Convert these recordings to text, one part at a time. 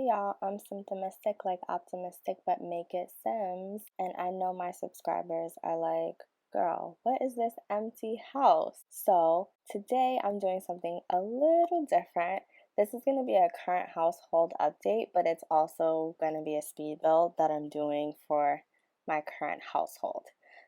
y'all, I'm Simtimistic, like optimistic, but make it Sims. And I know my subscribers are like, girl, what is this empty house? So today I'm doing something a little different. This is going to be a current household update, but it's also going to be a speed build that I'm doing for my current household.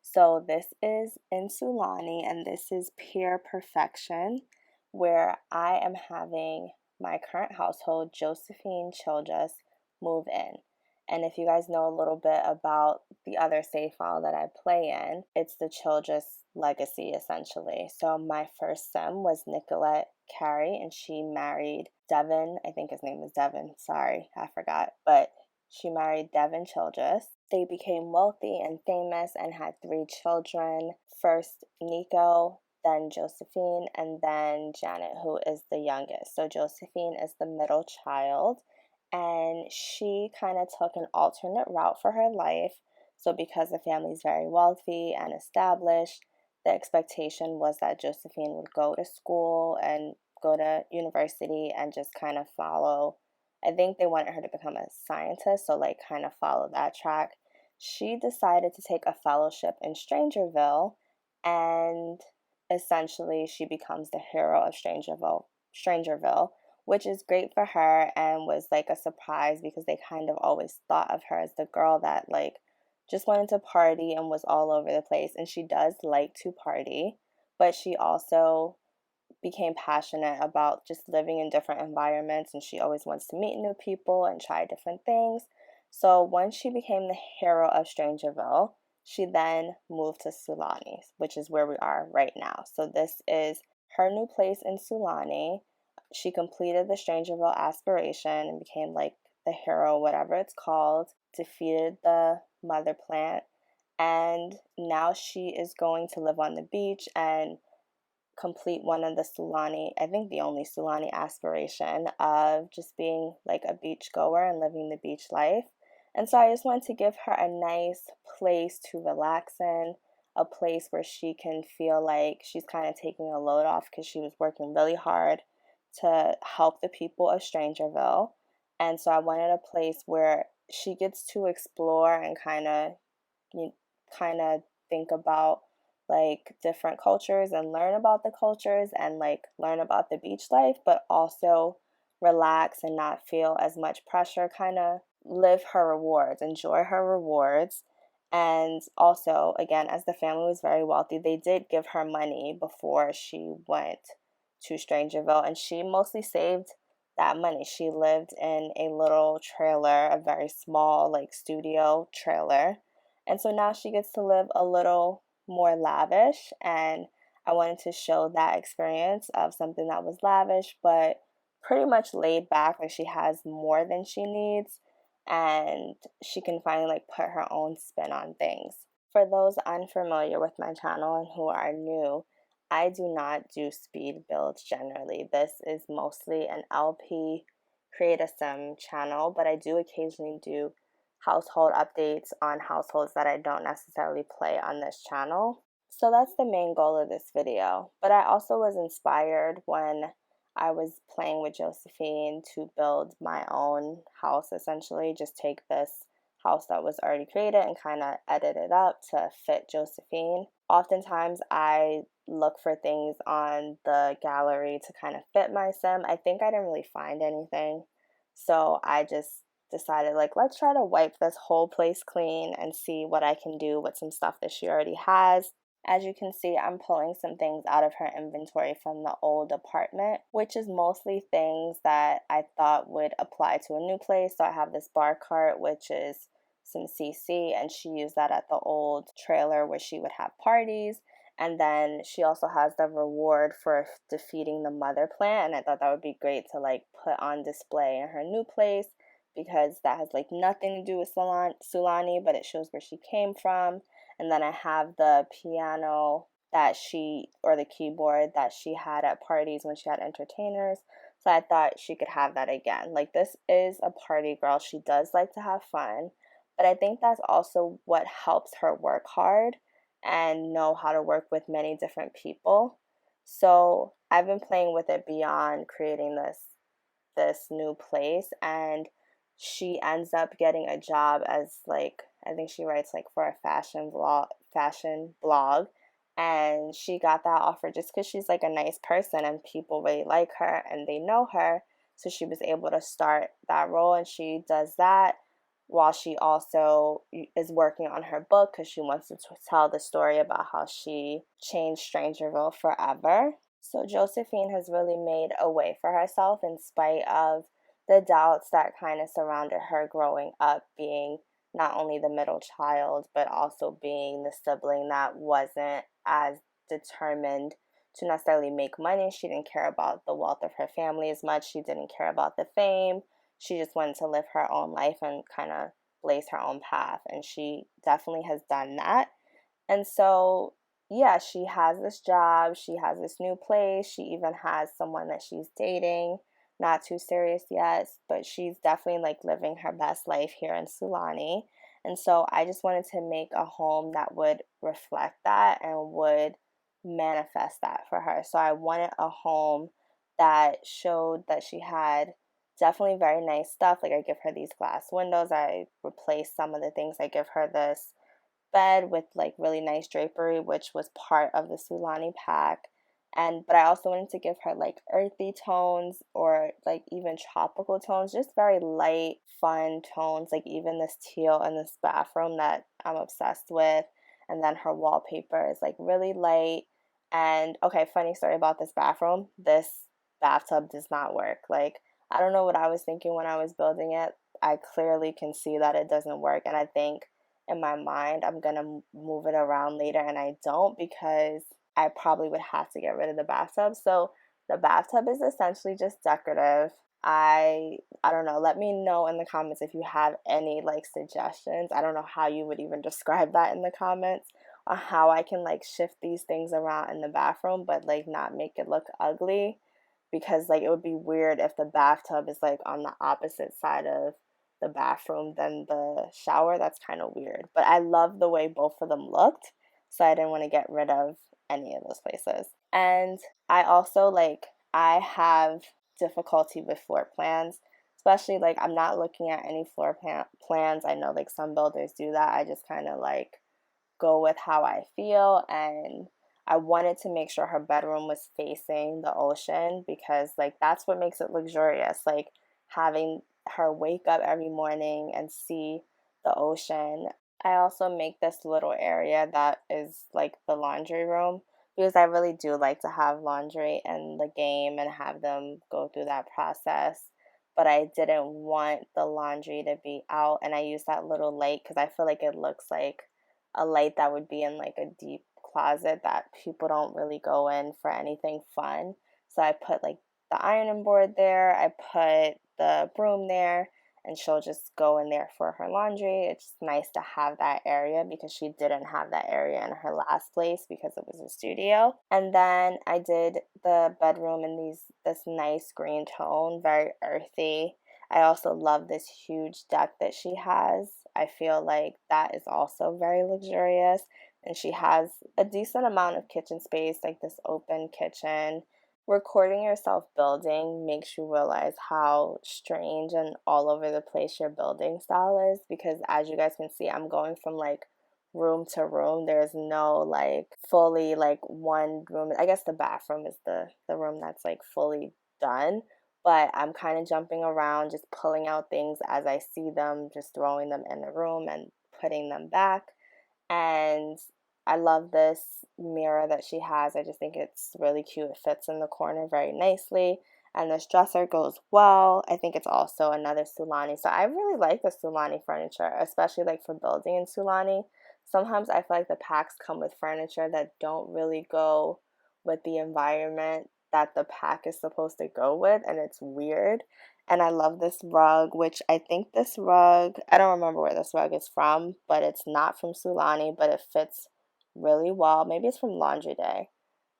So this is in Sulani, and this is Pure Perfection, where I am having my current household, Josephine Childress, move in. And if you guys know a little bit about the other save file that I play in, it's the Childress legacy essentially. So my first sim was Nicolette Carey, and she married Devin. I think his name is Devin. Sorry, I forgot. But she married Devin Childress. They became wealthy and famous and had 3 children. First, Nico, then Josephine, and then Janet, who is the youngest. So Josephine is the middle child, and she kind of took an alternate route for her life. So because the family is very wealthy and established, the expectation was that Josephine would go to school and go to university and just kind of follow. I think they wanted her to become a scientist, so like kind of follow that track. She decided to take a fellowship in Strangerville, and essentially she becomes the hero of Strangerville, which is great for her and was like a surprise because they kind of always thought of her as the girl that like just wanted to party and was all over the place. And she does like to party, but she also became passionate about just living in different environments, and she always wants to meet new people and try different things. So once she became the hero of Strangerville, she then moved to Sulani, which is where we are right now. So this is her new place in Sulani. She completed the Strangerville aspiration and became like the hero, whatever it's called, defeated the mother plant, and now she is going to live on the beach and complete one of the Sulani, I think the only Sulani aspiration of just being like a beach goer and living the beach life. And so I just wanted to give her a nice place to relax in, a place where she can feel like she's kind of taking a load off because she was working really hard to help the people of Strangerville. And so I wanted a place where she gets to explore and kind of think about like different cultures and learn about the cultures and like learn about the beach life, but also relax and not feel as much pressure, kind of live her rewards, enjoy her rewards. And also, again, as the family was very wealthy, they did give her money before she went to Strangerville, and she mostly saved that money. She lived in a little trailer, a very small, like studio trailer. And so now she gets to live a little more lavish, and I wanted to show that experience of something that was lavish but pretty much laid back, like she has more than she needs and she can finally like put her own spin on things. For those unfamiliar with my channel and who are new, I do not do speed builds generally. This is mostly an LP create a sim channel, but I do occasionally do household updates on households that I don't necessarily play on this channel. So that's the main goal of this video. But I also was inspired when I was playing with Josephine to build my own house, essentially. Just take this house that was already created and kind of edit it up to fit Josephine. Oftentimes I look for things on the gallery to kind of fit my sim. I think I didn't really find anything, so I just decided like let's try to wipe this whole place clean and see what I can do with some stuff that she already has. As you can see, I'm pulling some things out of her inventory from the old apartment, which is mostly things that I thought would apply to a new place. So I have this bar cart, which is some CC, and she used that at the old trailer where she would have parties. And then she also has the reward for defeating the mother plant, and I thought that would be great to like put on display in her new place because that has like nothing to do with Sulani, but it shows where she came from. And then I have the piano that or the keyboard that she had at parties when she had entertainers. So I thought she could have that again. Like, this is a party girl. She does like to have fun. But I think that's also what helps her work hard and know how to work with many different people. So I've been playing with it beyond creating this new place, and she ends up getting a job as like, I think she writes like for a fashion blog, and she got that offer just because she's like a nice person and people really like her and they know her. So she was able to start that role, and she does that while she also is working on her book because she wants to tell the story about how she changed Strangerville forever. So Josephine has really made a way for herself in spite of the doubts that kind of surrounded her growing up, being not only the middle child, but also being the sibling that wasn't as determined to necessarily make money. She didn't care about the wealth of her family as much. She didn't care about the fame. She just wanted to live her own life and kind of blaze her own path. And she definitely has done that. And so, yeah, she has this job, she has this new place, she even has someone that she's dating. Not too serious yet, but she's definitely like living her best life here in Sulani. And so I just wanted to make a home that would reflect that and would manifest that for her. So I wanted a home that showed that she had definitely very nice stuff. Like, I give her these glass windows, I replace some of the things, I give her this bed with like really nice drapery, which was part of the Sulani pack. And but I also wanted to give her like earthy tones or like even tropical tones, just very light, fun tones, like even this teal in this bathroom that I'm obsessed with. And then her wallpaper is like really light. And okay, funny story about this bathroom. This bathtub does not work. Like, I don't know what I was thinking when I was building it. I clearly can see that it doesn't work, and I think in my mind I'm gonna move it around later, and I don't because I probably would have to get rid of the bathtub. So the bathtub is essentially just decorative. I don't know. Let me know in the comments if you have any like suggestions. I don't know how you would even describe that in the comments on how I can like shift these things around in the bathroom but like not make it look ugly, because like it would be weird if the bathtub is like on the opposite side of the bathroom than the shower. That's kind of weird. But I love the way both of them looked, so I didn't want to get rid of any of those places. And I also like, I have difficulty with floor plans, especially like I'm not looking at any plans. I know like some builders do that. I just kind of like go with how I feel, and I wanted to make sure her bedroom was facing the ocean because like that's what makes it luxurious. Like having her wake up every morning and see the ocean. I also make this little area that is like the laundry room because I really do like to have laundry in the game and have them go through that process. But I didn't want the laundry to be out, and I use that little light because I feel like it looks like a light that would be in like a deep closet that people don't really go in for anything fun. So I put like the ironing board there, I put the broom there, and she'll just go in there for her laundry. It's nice to have that area because she didn't have that area in her last place because it was a studio. And then I did the bedroom in this nice green tone, very earthy. I also love this huge deck that she has. I feel like that is also very luxurious. And she has a decent amount of kitchen space, like this open kitchen. Recording yourself building makes you realize how strange and all over the place your building style is, because as you guys can see, I'm going from like room to room. There's no like fully like one room. I guess the bathroom is the room that's like fully done, but I'm kind of jumping around, just pulling out things as I see them, just throwing them in the room and putting them back. And I love this mirror that she has. I just think it's really cute. It fits in the corner very nicely. And this dresser goes well. I think it's also another Sulani. So I really like the Sulani furniture, especially like for building in Sulani. Sometimes I feel like the packs come with furniture that don't really go with the environment that the pack is supposed to go with, and it's weird. And I love this rug, which I think this rug, I don't remember where this rug is from, but it's not from Sulani, but it fits really well. Maybe it's from Laundry Day.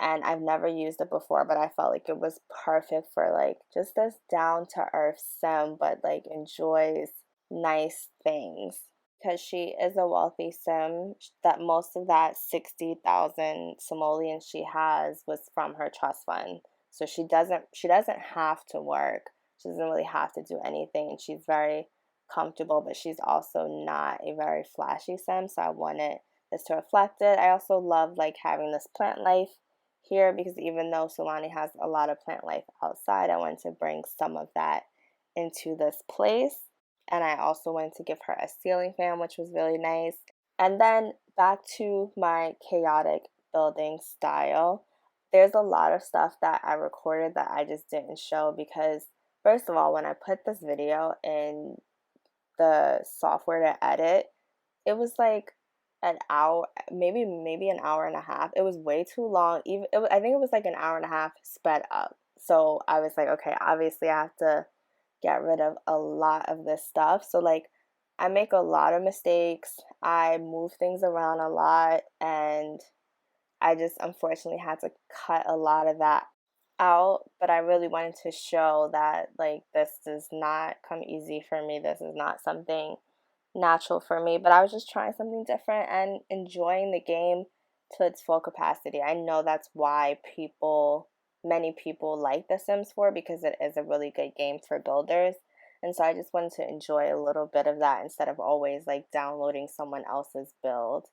And I've never used it before, but I felt like it was perfect for like just this down to earth sim, but like enjoys nice things. Because she is a wealthy sim, that most of that 60,000 simoleons she has was from her trust fund. So she doesn't have to work. She doesn't really have to do anything, and she's very comfortable, but she's also not a very flashy sim, so I wanted this to reflect it. I also love like having this plant life here because even though Sulani has a lot of plant life outside, I wanted to bring some of that into this place. And I also wanted to give her a ceiling fan, which was really nice. And then back to my chaotic building style. There's a lot of stuff that I recorded that I just didn't show because, first of all, when I put this video in the software to edit, it was like an hour, maybe an hour and a half. It was way too long. I think it was like an hour and a half sped up. So I was like, okay, obviously I have to get rid of a lot of this stuff. So like I make a lot of mistakes. I move things around a lot, and I just unfortunately had to cut a lot of that out, but I really wanted to show that like this does not come easy for me. This is not something natural for me, but I was just trying something different and enjoying the game to its full capacity. I know that's why many people like The Sims 4 because it is a really good game for builders. And so I just wanted to enjoy a little bit of that instead of always like downloading someone else's build.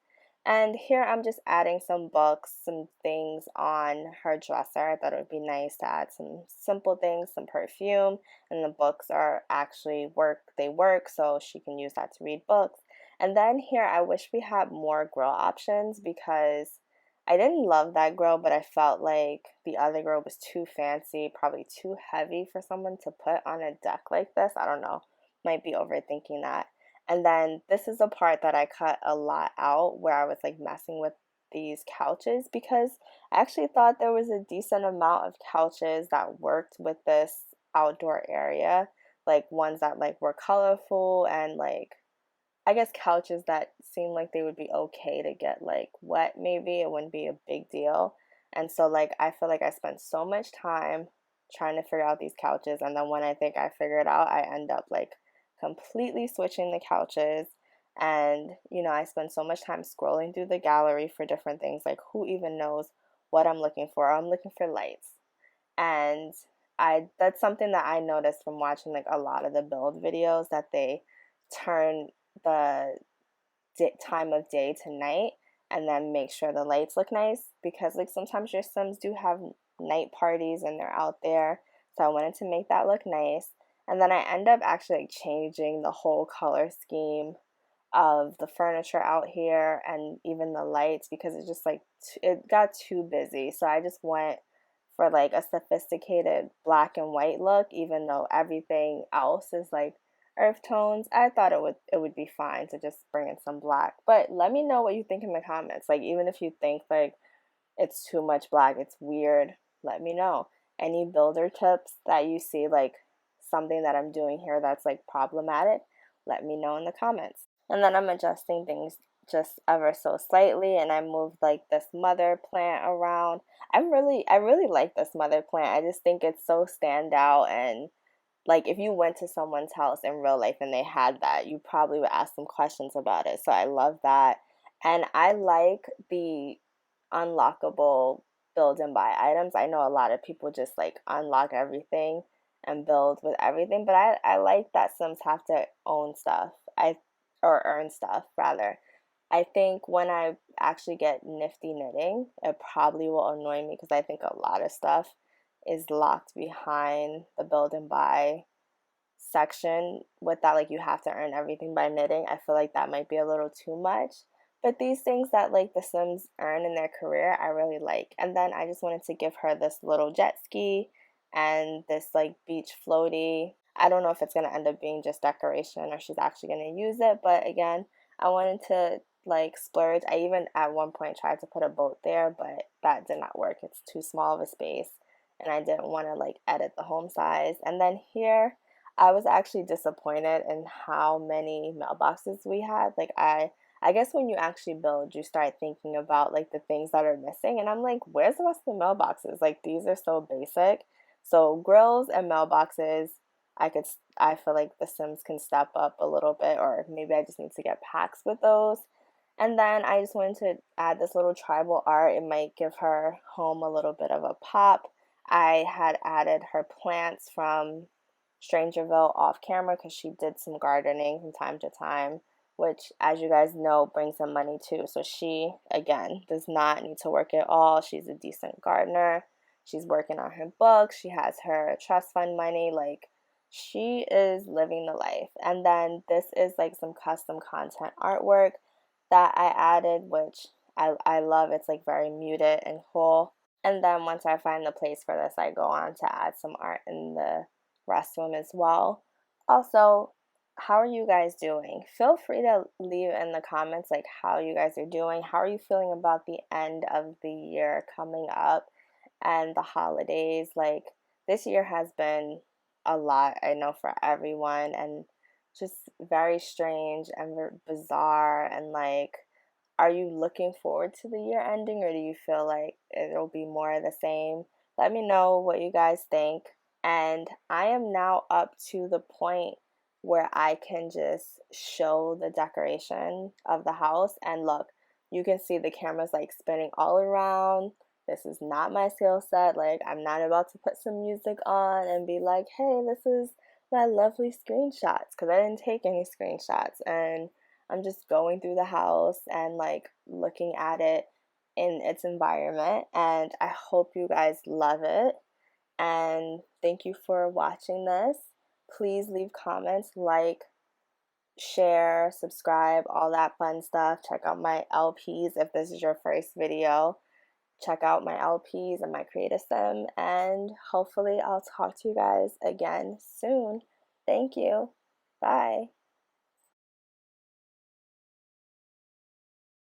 And here I'm just adding some books, some things on her dresser. I thought it would be nice to add some simple things, some perfume, and the books are actually they work, so she can use that to read books. And then here I wish we had more grill options because I didn't love that grill, but I felt like the other grill was too fancy, probably too heavy for someone to put on a deck like this. I don't know, might be overthinking that. And then this is the part that I cut a lot out where I was like messing with these couches because I actually thought there was a decent amount of couches that worked with this outdoor area, like ones that like were colorful and like I guess couches that seemed like they would be okay to get like wet maybe. It wouldn't be a big deal. And so like I feel like I spent so much time trying to figure out these couches, and then when I think I figure it out, I end up like completely switching the couches. And I spend so much time scrolling through the gallery for different things, like who even knows what I'm looking for. I'm looking for lights. And I that's something that I noticed from watching like a lot of the build videos, that they turn the time of day to night and then make sure the lights look nice, because like sometimes your Sims do have night parties and they're out there. So I wanted to make that look nice. And then I end up actually like changing the whole color scheme of the furniture out here and even the lights because it just like it got too busy. So I just went for like a sophisticated black and white look, even though everything else is like earth tones. I thought it would be fine to just bring in some black. But let me know what you think in the comments. Like even if you think like it's too much black, it's weird, let me know. Any builder tips that you see, like something that I'm doing here that's like problematic, let me know in the comments. And then I'm adjusting things just ever so slightly, and I moved like this mother plant around. I really like this mother plant. I just think it's so standout, and like if you went to someone's house in real life and they had that, you probably would ask them questions about it. So I love that. And I like the unlockable build and buy items. I know a lot of people just like unlock everything and build with everything, but I like that Sims have to own stuff. Or earn stuff rather. I think when I actually get nifty knitting, it probably will annoy me because I think a lot of stuff is locked behind the build and buy section. With that, like you have to earn everything by knitting. I feel like that might be a little too much. But these things that like the Sims earn in their career, I really like. And then I just wanted to give her this little jet ski and this like beach floaty. I don't know if it's going to end up being just decoration or she's actually going to use it. But again, I wanted to like splurge. I even at one point tried to put a boat there, but that did not work. It's too small of a space and I didn't want to like edit the home size. And then here, I was actually disappointed in how many mailboxes we had. Like I guess when you actually build, you start thinking about like the things that are missing. And I'm like, where's the rest of the mailboxes? Like these are so basic. So grills and mailboxes, I feel like the Sims can step up a little bit, or maybe I just need to get packs with those. And then I just wanted to add this little tribal art. It might give her home a little bit of a pop. I had added her plants from Strangerville off camera because she did some gardening from time to time, which, as you guys know, brings in money too. So she, again, does not need to work at all. She's a decent gardener. She's working on her books. She has her trust fund money. Like, she is living the life. And then this is like some custom content artwork that I added, which I love. It's like very muted and cool. And then once I find the place for this, I go on to add some art in the restroom as well. Also, how are you guys doing? Feel free to leave in the comments like how you guys are doing. How are you feeling about the end of the year coming up and the holidays? Like, this year has been a lot, I know, for everyone, and just very strange and bizarre. And like, are you looking forward to the year ending, or do you feel like it'll be more of the same? Let me know what you guys think. And I am now up to the point where I can just show the decoration of the house. And look, you can see the camera's like spinning all around. This is not my skill set. Like, I'm not about to put some music on and be like, hey, this is my lovely screenshots, because I didn't take any screenshots. And I'm just going through the house and like looking at it in its environment. And I hope you guys love it. And thank you for watching this. Please leave comments, like, share, subscribe, all that fun stuff. Check out my LPs if this is your first video. Check out my LPs and my Creative Sim. And hopefully I'll talk to you guys again soon. Thank you. Bye.